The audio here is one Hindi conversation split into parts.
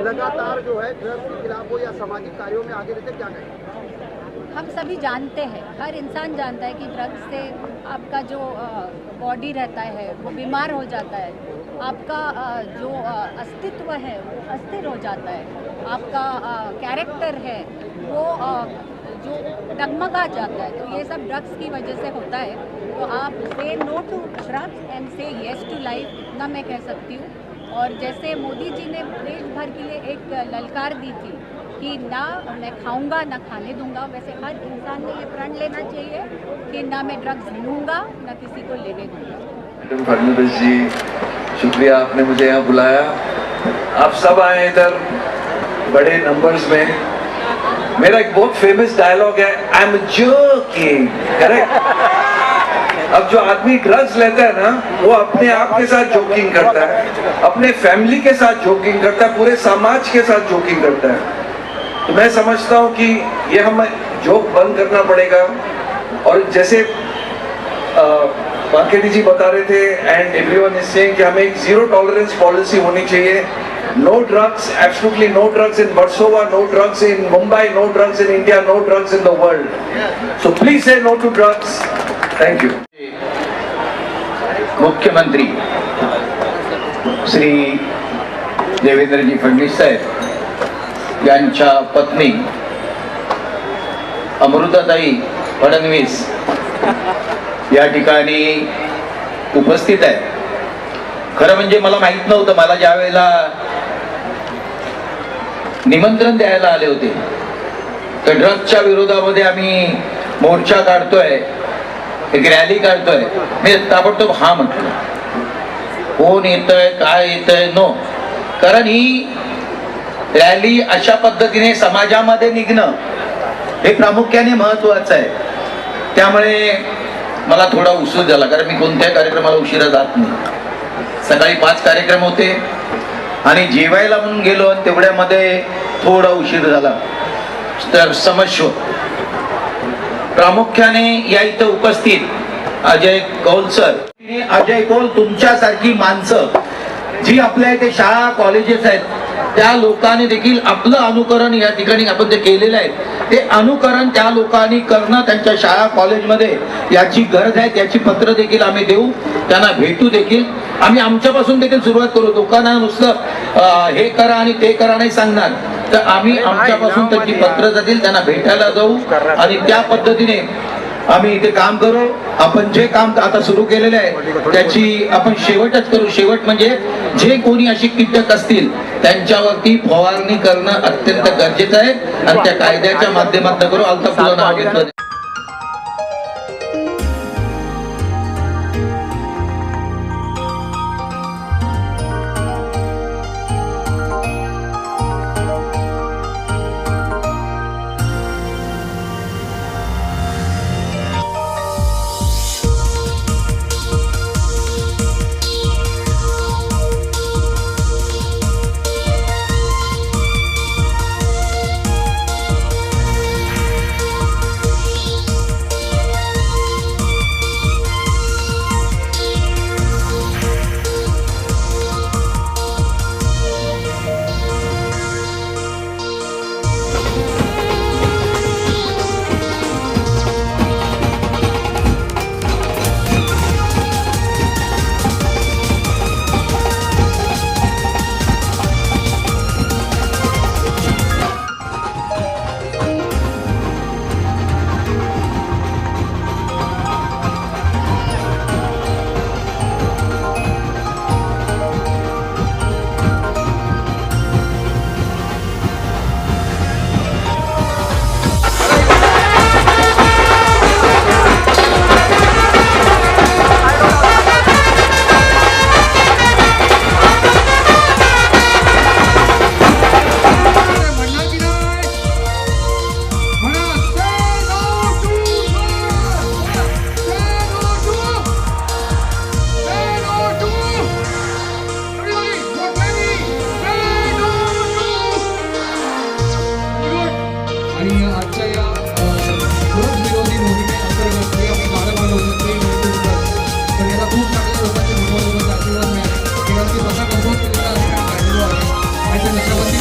लगातार जो है ड्रग्स के खिलाफ हो या सामाजिक कार्यों में आगे रहते, क्या कहें? हम सभी जानते हैं, हर इंसान जानता है कि ड्रग्स से आपका जो बॉडी रहता है वो बीमार हो जाता है, आपका जो अस्तित्व है वो अस्थिर हो जाता है, आपका कैरेक्टर है वो जो डगमगा जाता है। तो ये सब ड्रग्स की वजह से होता है। तो आप से नो टू ड्रग्स एंड से येस टू लाइफ ना मैं कह सकती हूँ। और जैसे मोदी जी ने देश भर के लिए एक ललकार दी थी कि ना मैं खाऊंगा ना खाने दूंगा, वैसे हर इंसान ने ये प्रण लेना चाहिए कि ना मैं ड्रग्स लूँगा ना किसी को लेने दूंगा। मैडम फडणवीस जी, शुक्रिया आपने मुझे यहाँ बुलाया। आप सब आए इधर बड़े नंबर्स में। मेरा एक बहुत फेमस डायलॉग है, आई एम जोकिंग, करेक्ट। अब जो आदमी ड्रग्स लेता है ना, वो अपने आप के साथ जोकिंग करता है, अपने फैमिली के साथ जोकिंग करता है, पूरे समाज के साथ जोकिंग करता है। तो मैं समझता हूँ कि ये हमें जोक बंद करना पड़ेगा। और जैसे मार्केटी जी बता रहे थे एंड एवरीवन इज सेइंग कि हमें एक जीरो टॉलरेंस पॉलिसी होनी चाहिए। No drugs, absolutely no drugs in Versova, no drugs in Mumbai, no drugs in India, no drugs in the world. So please say no to drugs. Thank you. मुख्यमंत्री श्री देवेंद्रजी फडणवीस साहेब यांच्या पत्नी अमृताताई फडणवीस या ठिकाणी उपस्थित आहे। खरं म्हणजे मला माहित नव्हतं, मला ज्या वेळेला निमंत्रण द्यायला आले होते तर ड्रग्सच्या विरोधामध्ये आम्ही मोर्चा काढतोय, एक रॅली काढतोय, मी ताबडतोब हा म्हटलं। कोण येतंय काय येतंय नो, कारण ही रॅली अशा पद्धतीने समाजामध्ये निघणं हे प्रामुख्याने महत्वाचं आहे। त्यामुळे मला थोडा उशीर झाला, कारण मी कोणत्याही कार्यक्रमाला उशिरा जात नाही। सकाळी 5 कार्यक्रम होते आणि जेवायला म्हणून गेलो आणि तेवढ्यामध्ये थोडा उशीर झाला। तर क्षमस्व। प्रामुख्याने या इथं उपस्थित अजय कौल सर, अजय कौल तुमच्यासारखी माणसं जी आपल्या इथे शाळा कॉलेजेस आहेत त्या लोकांनी देखील आपलं अनुकरण या ठिकाणी आपण ते केलेलं आहे। ते अनुकरण त्या लोकांनी करणं त्यांच्या शाळा कॉलेजमध्ये याची गरज आहे, त्याची पत्र देखील आम्ही देऊ, त्यांना भेटू देखील। आम्ही आमच्यापासून देखील सुरुवात करू। लोकांना नुसतं हे करा आणि ते करा नाही सांगणार, तर आम्ही आमच्यापासून त्यांची पत्र जातील, त्यांना भेटायला जाऊ आणि त्या पद्धतीने आम्ही इथे काम करू। आपण जे काम आता सुरू केलेले आहे त्याची आपण शेवटच करू। शेवट म्हणजे जे कोणी अशी कीटक असतील त्यांच्यावरती फवारणी करणं अत्यंत गरजेचं आहे आणि त्या कायद्याच्या माध्यमातून करू। अल्ताफ तुझं नाव घेतलं।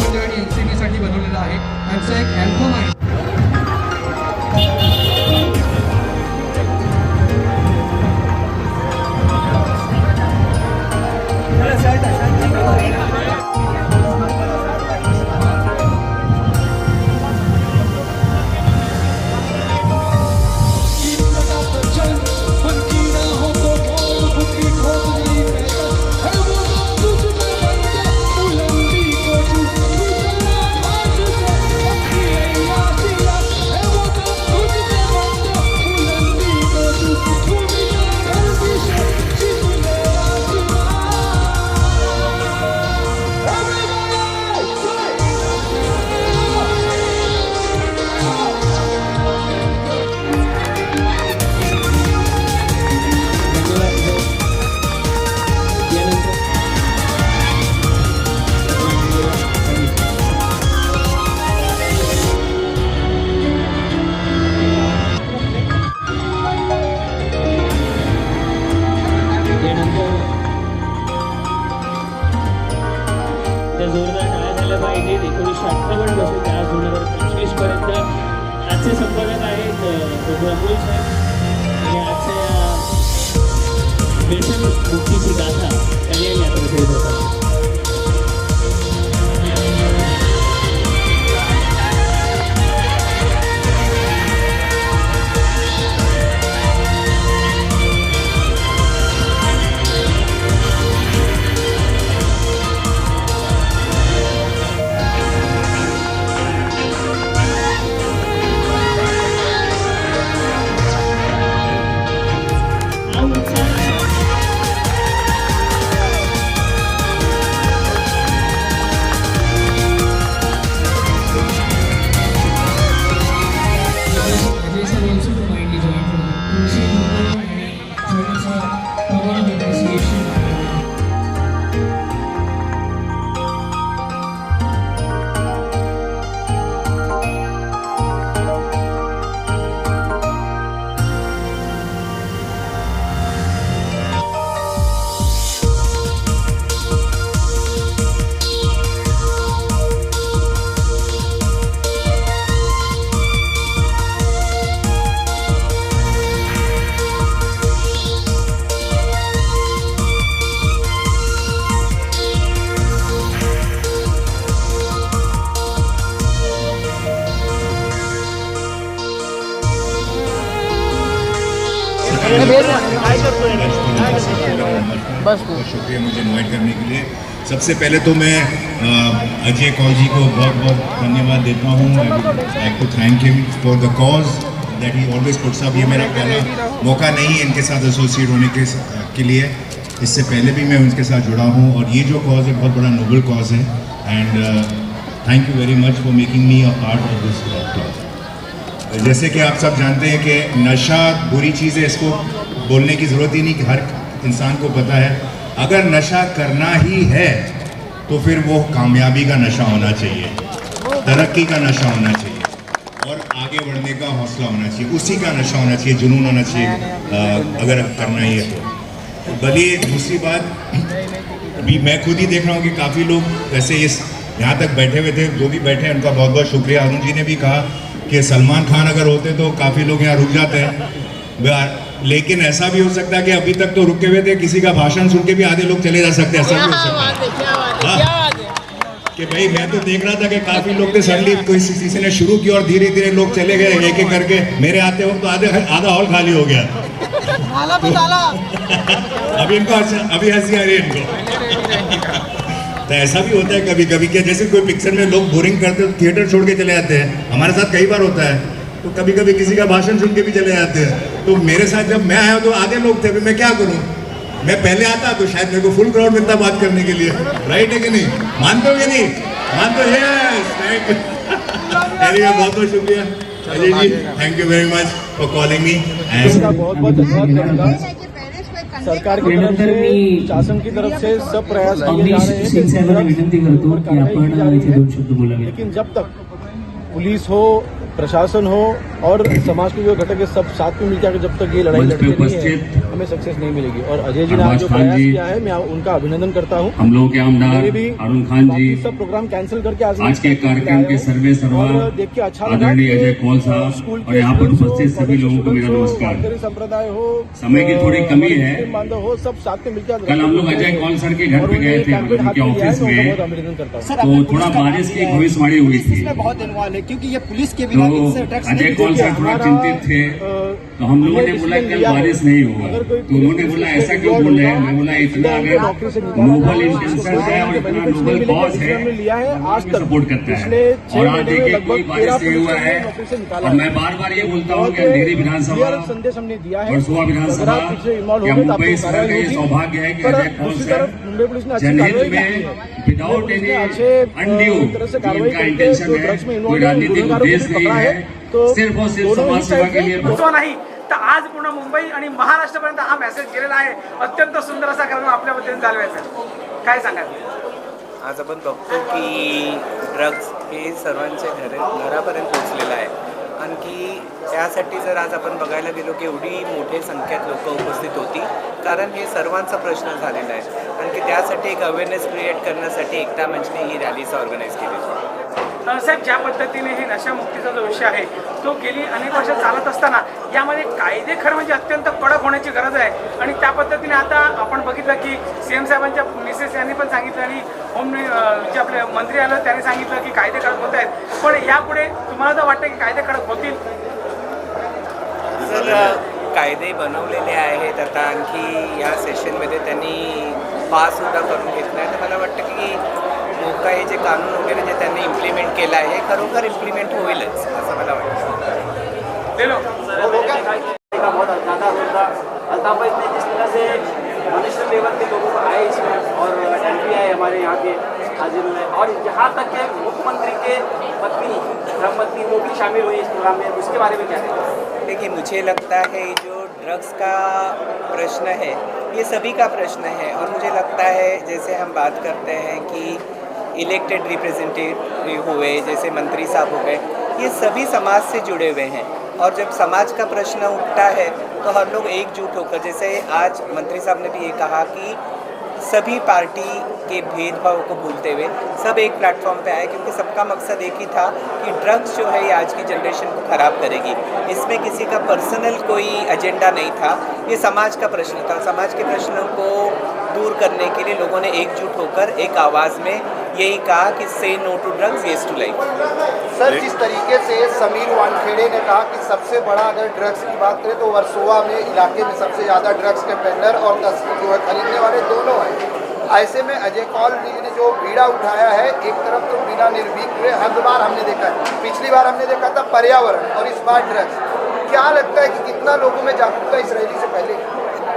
मंडळ आणि NCB साठी बनवलेला आहे. त्यांचं एक अँथम आहे. जोरदार टाळ्या झाल्या पाहिजेत. 1958 पासून ते आज 2025 पर्यंत आजचे संपादक आहेत अमोल साहेब आणि आजच्या व्यसन मुक्तीची गाथा कल्याण यात्रा करीत होतात. बस शुक्रिया मुझे इन्वाइट करने के लिए। सबसे पहले तो मैं अजय कौल जी को बहुत बहुत धन्यवाद देता हूँ। I too thank him for the cause that he always puts up. ये मेरा पहला मौका नहीं है इनके साथ एसोसिएट होने के लिए। इससे पहले भी मैं उनके साथ जुड़ा हूँ और ये जो कॉज है बहुत बड़ा नोबल कॉज है। And thank you very much for making me a part of this club. जैसे कि आप सब जानते हैं कि नशा बुरी चीज़ है, इसको बोलने की ज़रूरत ही नहीं कि हर इंसान को पता है। अगर नशा करना ही है तो फिर वो कामयाबी का नशा होना चाहिए, तरक्की का नशा होना चाहिए और आगे बढ़ने का हौसला होना चाहिए, उसी का नशा होना चाहिए, जुनून होना चाहिए अगर करना ही है तो। बल्कि दूसरी बात भी मैं खुद ही देख रहा हूँ कि काफ़ी लोग वैसे इस यहाँ तक बैठे हुए थे, जो भी बैठे हैं उनका बहुत बहुत शुक्रिया। अरुण जी ने भी कहा कि सलमान खान अगर होते तो काफ़ी लोग यहाँ रुक जाते हैं, लेकिन ऐसा भी हो सकता है कि अभी तक तो रुके हुए थे, किसी का भाषण सुन के भी आधे लोग चले जा सकते हैं। ऐसा भी हो सकता है कि भाई मैं तो देख रहा था कि काफ़ी लोग थे, सडनली किसी ने शुरू किया और धीरे धीरे लोग चले गए एक एक करके। मेरे आते वक्त तो आधा हॉल खाली हो गया। अभी इनको अभी हंसी आ रही है इनको। तो ऐसा भी होता है कभी कभी कि जैसे कोई पिक्चर में लोग बोरिंग करते हैं तो थिएटर छोड़ के चले जाते हैं। हमारे साथ कई बार होता है, तो कभी कभी किसी का भाषण सुन के भी चले जाते हैं। तो मेरे साथ जब मैं आया तो आधे लोग थे, मैं क्या करूं? मैं पहले आता तो शायद मेरे को फुल क्राउड मिलता बात करने के लिए। राइट है कि नहीं? मानते हो कि नहीं? मानते हो? यस। बहुत बहुत शुक्रिया Ajay ji, thank you very much for calling me. सरकार की तरफ से, शासन की तरफ से सब प्रयास किए जा रहे हैं विनंती करतो की आपण इथे दोन शब्द बोलावे। लेकिन जब तक पुलिस हो, प्रशासन हो और समाज के जो घटक है सब साथ में मिलकर जब तक ये लड़ाई लड़ते नहीं है हमें सक्सेस नहीं मिलेगी। और अजय जी ने आज जो प्रयास किया है मैं उनका अभिनंदन करता हूँ। हम लोग के आमदार अरुण खान जी सब प्रोग्राम कैंसिल करके आज के कार्यक्रम के सर्वे सर्वा देख के अच्छा आदरणीय अजय कौल साहब और यहाँ पर उपस्थित सभी लोगों को मेरा नमस्कार। संप्रदाय हो, समय की थोड़ी कमी है, बांधव हो, सब साथ में मिलकर कल हम लोग अजय कौल सर के घर पे गए थे उनके ऑफिस में, अभिनंदन करता हूँ। तो थोड़ा बारिश की भविष्यवाणी हुई थी बहुत इन्वॉल्व है क्योंकि ये पुलिस के तो अजय कौल सर थोड़ा चिंतित थे, तो हम लोगों ने बोला कल बारिश नहीं होगा, तो उन्होंने बोला ऐसा क्यों बोल रहे हैं। मैं बोला इतना अगर नोबल इंटेंशन है और इतना नोबल कॉज है आज सपोर्ट करता है। और आज देखिए कोई बारिश नहीं हुआ है और मैं बार बार ये बोलता हूँ कि अंधेरी विधानसभा वर्सोवा विधानसभा या मुंबई शहर का ये सौभाग्य है कि अजय कौल सर जनहित में विदाउट एनी अनड्यू इनका इंटेंशन है, कोई राजनीतिक उद्देश्य नहीं है, सिर्फ और सिर्फ समाज सेवा के लिए नाही तर आज पूर्ण मुंबई आणि महाराष्ट्रापर्यंत हा मेसेज गेलेला आहे। अत्यंत सुंदर असा कार्यक्रम आपल्या वतीने चालवायचा आहे, काय सांगाल? आज आपण बघतो की ड्रग्ज हे सर्वांच्या घरापर्यंत पोहोचलेलं आहे। आणखी त्यासाठी जर आज आपण बघायला गेलो की एवढी मोठ्या संख्येत लोक उपस्थित होती, कारण हे सर्वांचा प्रश्न झालेला आहे। आणखी त्यासाठी एक अवेअरनेस क्रिएट करण्यासाठी एकता मंचने ही रॅलीज ऑर्गनाईज केली। साहेब, ज्या पद्धतीने हे नशामुक्तीचा जो विषय आहे तो गेली अनेक वर्ष चालत असताना यामध्ये कायदे खरं म्हणजे अत्यंत कडक होण्याची गरज आहे। आणि त्या पद्धतीने आता आपण बघितलं की सीएम साहेबांच्या मिसेस यांनी पण सांगितलं आणि होम जे आपले मंत्री आलं त्यांनी सांगितलं की कायदे कडक होत आहेत, पण यापुढे तुम्हाला तर वाटतं की कायदे कडक होतील? सर, कायदे बनवलेले आहेत, आता आणखी या सेशनमध्ये त्यांनी पाससुद्धा करून घेतलं आहे। तर मला वाटतं की मोका हे जे कानून वगैरे जे त्यांनी इम्प्लिमेंट केलं आहे हे खरोखर इम्प्लिमेंट होईलच असं मला वाटतं। बहुत ज़्यादा होता अल्ताफ ने जिस तरह से नेशनल लेवल के लोगों को आए इसमें और एमपी आए हमारे यहाँ के हाजिर हुए और जहाँ तक के मुख्यमंत्री के पत्नी धर्मपत्नी वो भी शामिल हुई इस प्रोग्राम में, उसके बारे में क्या है? देखिए, मुझे लगता है जो ड्रग्स का प्रश्न है ये सभी का प्रश्न है और मुझे लगता है जैसे हम बात करते हैं कि इलेक्टेड रिप्रेजेंटेटिव हुए, जैसे मंत्री साहब हो गए, ये सभी समाज से जुड़े हुए हैं और जब समाज का प्रश्न उठता है तो हर लोग एकजुट होकर, जैसे आज मंत्री साहब ने भी ये कहा कि सभी पार्टी के भेदभाव को भूलते हुए सब एक प्लेटफॉर्म पे आए, क्योंकि सबका मकसद एक ही था कि ड्रग्स जो है ये आज की जनरेशन को ख़राब करेगी। इसमें किसी का पर्सनल कोई एजेंडा नहीं था, ये समाज का प्रश्न था। समाज के प्रश्नों को दूर करने के लिए लोगों ने एकजुट होकर एक आवाज़ में यही कहा कि से no to drugs, yes to life. Sir, जिस तरीके से समीर वानखेड़े ने कहा कि सबसे बड़ा अगर ड्रग्स की बात करें तो वर्सोवा में इलाके में सबसे ज़्यादा ड्रग्स के पेडलर और जो है खरीदने वाले दोनों हैं। ऐसे में अजय कौल जी ने जो बीड़ा उठाया है, एक तरफ तो बिना निर्भीक हुए, हर बार हमने देखा है, पिछली बार हमने देखा था पर्यावरण और इस बार ड्रग्स। क्या लगता है कि कितना लोगों में जागरूकता इस रैली से पहले?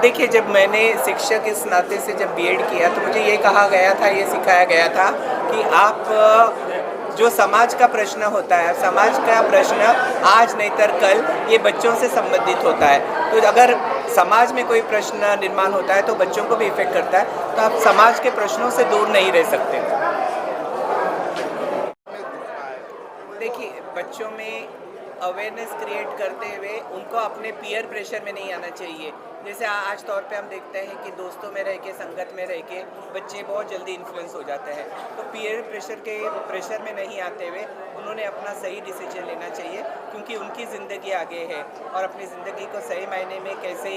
देखिए, जब मैंने शिक्षक इस नाते से जब बीएड किया तो मुझे ये कहा गया था, ये सिखाया गया था कि आप जो समाज का प्रश्न होता है, समाज का प्रश्न आज नहीं तर कल ये बच्चों से संबंधित होता है। तो अगर समाज में कोई प्रश्न निर्माण होता है तो बच्चों को भी इफेक्ट करता है, तो आप समाज के प्रश्नों से दूर नहीं रह सकते। देखिए, बच्चों में अवेयरनेस क्रिएट करते हुए उनको अपने पीयर प्रेशर में नहीं आना चाहिए। जैसे आज तौर पे हम देखते हैं कि दोस्तों में रह के, संगत में रह के बच्चे बहुत जल्दी इन्फ्लुएंस हो जाते हैं, तो पीयर प्रेशर में नहीं आते हुए उन्होंने अपना सही डिसीजन लेना चाहिए, क्योंकि उनकी ज़िंदगी आगे है और अपनी ज़िंदगी को सही मायने में कैसे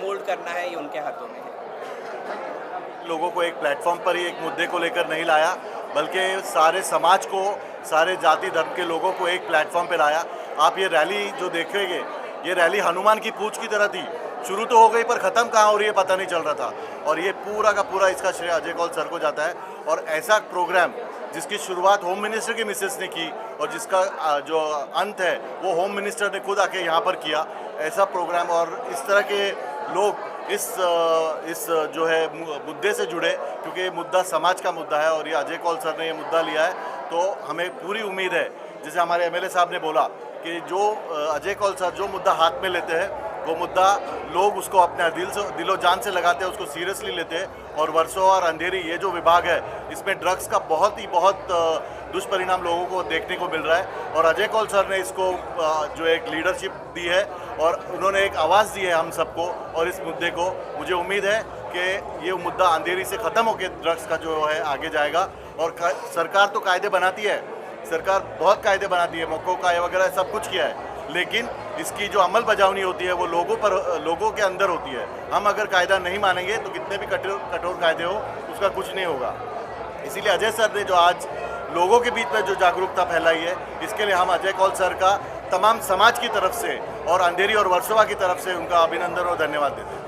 मोल्ड करना है ये उनके हाथों में है। लोगों को एक प्लेटफॉर्म पर ही एक मुद्दे को लेकर नहीं लाया, बल्कि सारे समाज को, सारे जाति धर्म के लोगों को एक प्लेटफॉर्म पर लाया। आप ये रैली जो देखेंगे, ये रैली हनुमान की पूंछ की तरह थी, शुरू तो हो गई पर ख़त्म कहाँ हो रही है पता नहीं चल रहा था। और ये पूरा का पूरा इसका श्रेय अजय कौल सर को जाता है। और ऐसा प्रोग्राम जिसकी शुरुआत होम मिनिस्टर की मिसेस ने की और जिसका जो अंत है वो होम मिनिस्टर ने खुद आके यहाँ पर किया, ऐसा प्रोग्राम। और इस तरह के लोग इस जो है मुद्दे से जुड़े, क्योंकि ये मुद्दा समाज का मुद्दा है और ये अजय कौल सर ने ये मुद्दा लिया है, तो हमें पूरी उम्मीद है, जैसे हमारे एमएलए साहब ने बोला कि जो अजय कौल सर जो मुद्दा हाथ में लेते हैं वो मुद्दा लोग उसको अपने दिलो जान से लगाते हैं, उसको सीरियसली लेते हैं। और वर्सोवा और अंधेरी ये जो विभाग है, इसमें ड्रग्स का बहुत दुष्परिणाम लोगों को देखने को मिल रहा है। और अजय कौल सर ने इसको जो एक लीडरशिप दी है और उन्होंने एक आवाज़ दी है हम सबको, और इस मुद्दे को मुझे उम्मीद है कि ये मुद्दा अंधेरी से ख़त्म होकर ड्रग्स का जो है आगे जाएगा। और सरकार तो कायदे बनाती है, सरकार बहुत कायदे बनाती है, मौक़ों का वगैरह सब कुछ किया है, लेकिन इसकी जो अमल बजावनी होती है वो लोगों के अंदर होती है। हम अगर कायदा नहीं मानेंगे तो कितने भी कठोर कायदे हो उसका कुछ नहीं होगा। इसीलिए अजय सर ने जो आज लोगों के बीच में जो जागरूकता फैलाई है, इसके लिए हम अजय कौल सर का तमाम समाज की तरफ से और अंधेरी और वर्सोवा की तरफ से उनका अभिनंदन और धन्यवाद देते हैं।